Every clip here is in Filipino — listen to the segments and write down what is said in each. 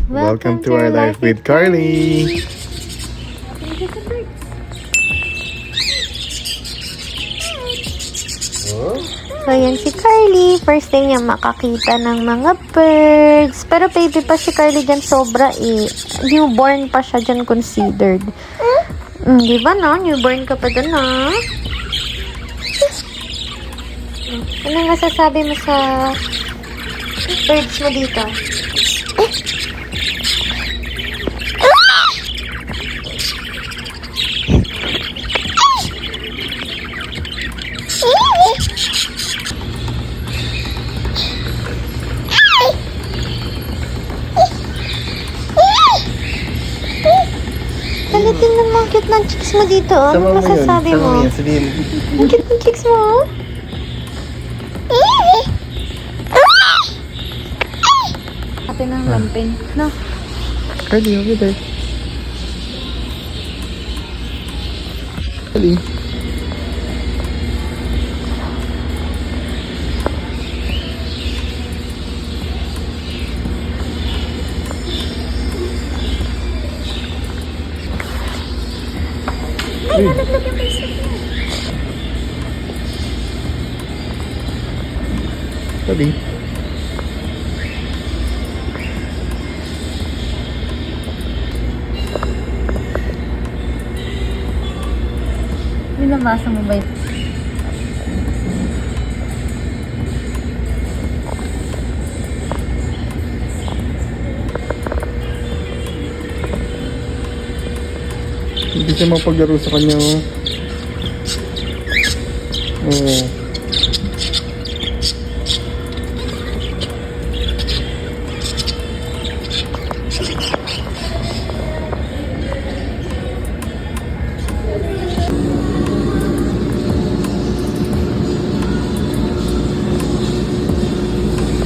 Welcome to our life with Carly. So, yan si Carly. First time niya makakita ng mga birds. Pero baby pa si Carly dyan sobra eh. Newborn pa siya dyan considered. Di ba no? Newborn ka pa dun no? Ano masasabi mo sa birds mo dito? Palitin ng mga cute ng chicks mo dito. Ano masasabi mo? Ang cute ng chicks mo. Ate ng lampin. No? Carly, over there. Carly. Ay, nalaglag yung face niya. Carly. Binabasa mo ba ito? Hindi siya mapaglaro sa kanya. Oh.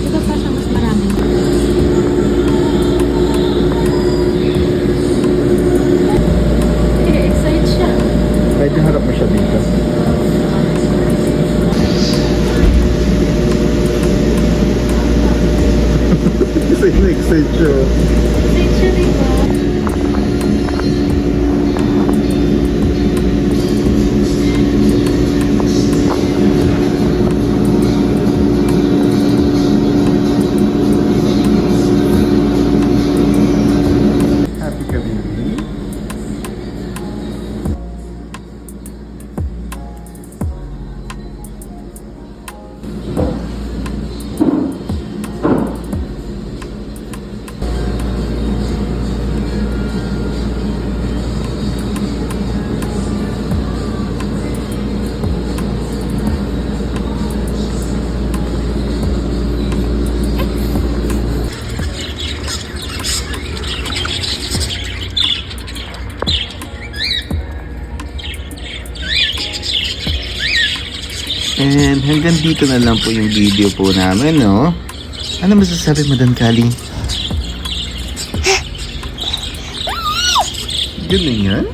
Ito pa siya mas marami. Excited siya. Medyo harap mo siya dito. Kasi na-excite siya. Excited siya, diba? Happy ka, baby? And hanggang dito na lang po yung video po namin, no? Ano masasabi mo doon, Kali? Ganun yan?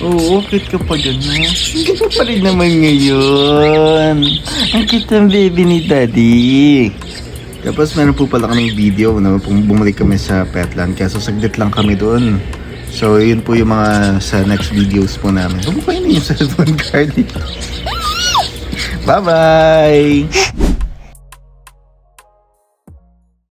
Oo, okay ka pa dyan, ha? Hindi ka pa rin naman ngayon. Ang cute ng baby ni Daddy. Tapos meron po pala kaming video na bumalik kami sa Petland. Kaso saglit lang kami doon. So, yun po yung mga sa next videos po namin. Huwag mo kainin yung cellphone card. Bye-bye!